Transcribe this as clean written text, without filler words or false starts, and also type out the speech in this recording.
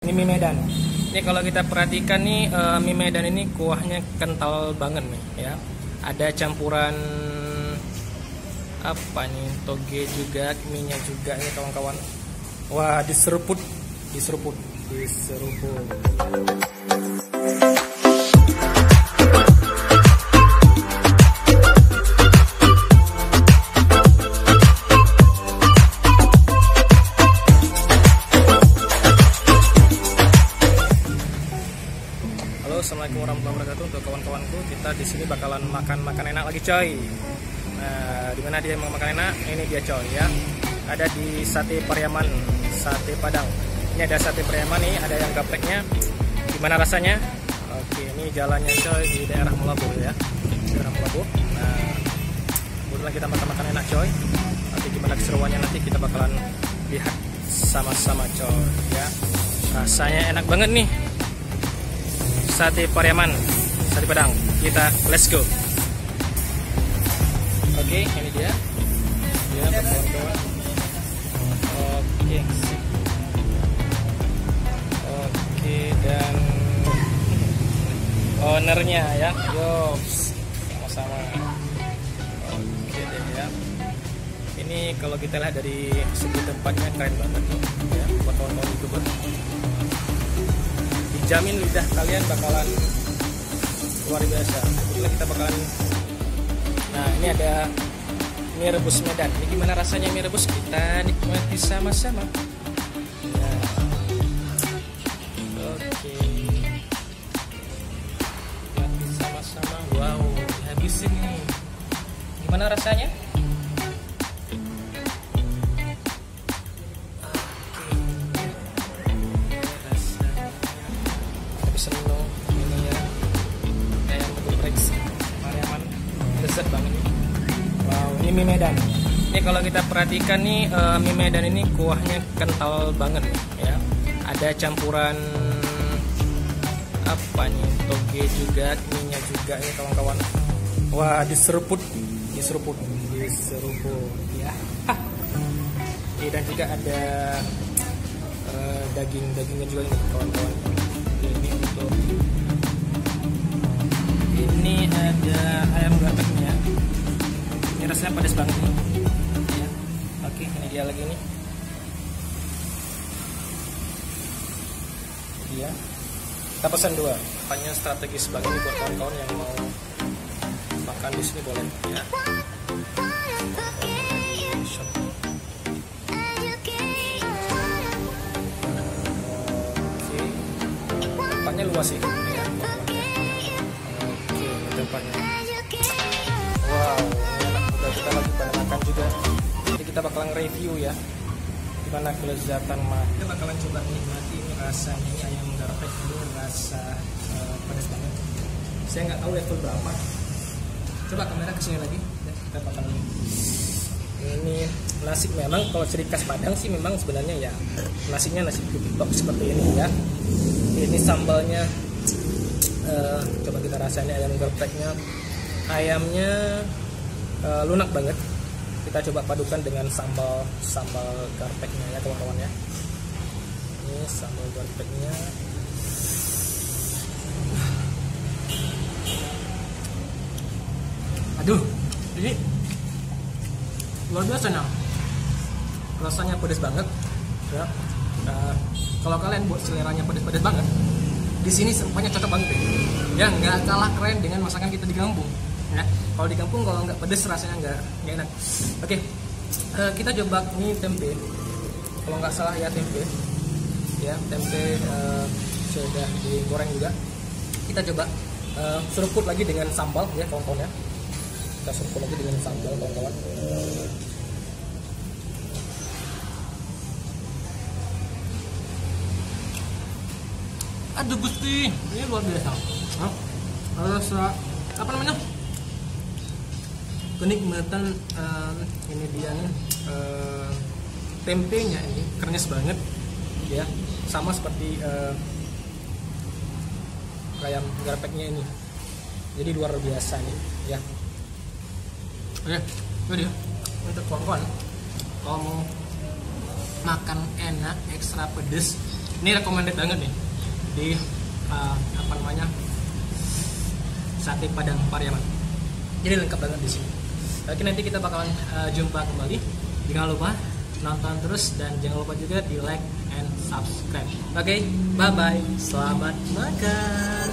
Ini mie Medan. Ini kalau kita perhatikan nih, mie Medan ini kuahnya kental banget nih ya. Ada campuran apa nih, toge juga, mie-nya juga nih kawan-kawan. Wah, diseruput. Halo, assalamualaikum warahmatullahi wabarakatuh. Untuk kawan-kawanku, kita di sini bakalan makan enak lagi, coy. Nah, dimana dia mau makan enak? Ini dia, coy ya. Ada di Sate Pariaman, Sate Padang. Ini ada Sate Pariaman nih, ada yang gapreknya. Gimana rasanya? Oke, ini jalannya, coy, di daerah Melabuh ya. Daerah Melabuh. Nah, kebetulan kita makan enak, coy. Nanti gimana keseruannya nanti kita bakalan lihat sama-sama, coy ya. Rasanya enak banget nih. Sate Pariaman, Sate Padang. Kita let's go. Oke, ini dia. Ya, kawan-kawan. Oke, sip. Oke, dan ownernya ya. Yops. Sama-sama. Oke deh ya. Ini kalau kita lihat dari segi tempatnya keren banget nih. Ya, buat kawan-kawan YouTuber. Jamin lidah kalian bakalan luar biasa. Kebetulan kita bakalan. Nah, ini ada mie rebus Medan. Ini gimana rasanya mie rebus? Kita nikmati sama-sama. Nah, oke. Nikmati sama-sama. Wow, habisin nih. Gimana rasanya? Banget nih. Wow, ini mie Medan. Ini kalau kita perhatikan nih, mie Medan ini kuahnya kental banget nih ya. Ada campuran apa nih, toge juga, mie-nya juga nih kawan-kawan. Wah, diseruput ya. Oke, dan juga ada dagingnya juga nih kawan-kawan. Ini ada ayam gapreknya. Ini rasanya pedas banget nih. Ya. Oke, ini dia lagi nih. Dia. Kita pesan 2. Hanya strategis banget nih buat kawan-kawan yang mau makan di sini boleh ya. Oke. Tempatnya luas sih. Tempatnya. Wow, enak juga, kita lagi pada makan juga. Jadi kita bakalan review ya gimana kelezatan makan. Kita bakalan coba nikmati ini rasanya. Ini ayam garpek ini rasa pedas banget. Saya nggak tahu level berapa. Coba kamera kesini lagi ya, kita bakalan. Ini nasi memang kalau ciri khas Padang sih memang sebenarnya ya nasinya nasi kupitok seperti ini ya. Ini sambalnya. Coba kita rasain ayam gepreknya. Ayamnya lunak banget. Kita coba padukan dengan sambal garpeknya ya kawan-kawan ya. Ini sambal garpeknya. Aduh, ini luar biasa nah. Rasanya pedas banget ya. Kalau kalian buat seleranya pedas-pedas banget, di sini semuanya cocok banget deh. Ya, nggak kalah keren dengan masakan kita di kampung. Ya, kalau di kampung kalau nggak pedes rasanya nggak enak. Oke, kita coba ini tempe. Kalau nggak salah ya tempe. Ya, tempe sudah digoreng juga. Kita coba seruput lagi dengan sambal ya kawan-kawan ya. Kita seruput lagi dengan sambal kawan-kawan. Aduh Gusti, ini luar biasa. Rasa apa namanya? Kenikmatan ini dia nih, tempenya ini krenyes banget, ya, sama seperti ayam garpeknya ini. Jadi luar biasa nih, ya. Oke, itu dia. Untuk kawan-kawan, kalau mau makan enak, ekstra pedes, Ini recommended banget nih di apa namanya, sate Padang Pariaman. Jadi lengkap banget di sini. Oke, nanti kita bakalan jumpa kembali. Jangan lupa nonton terus dan jangan lupa juga di like and subscribe. Oke, bye bye. Selamat makan.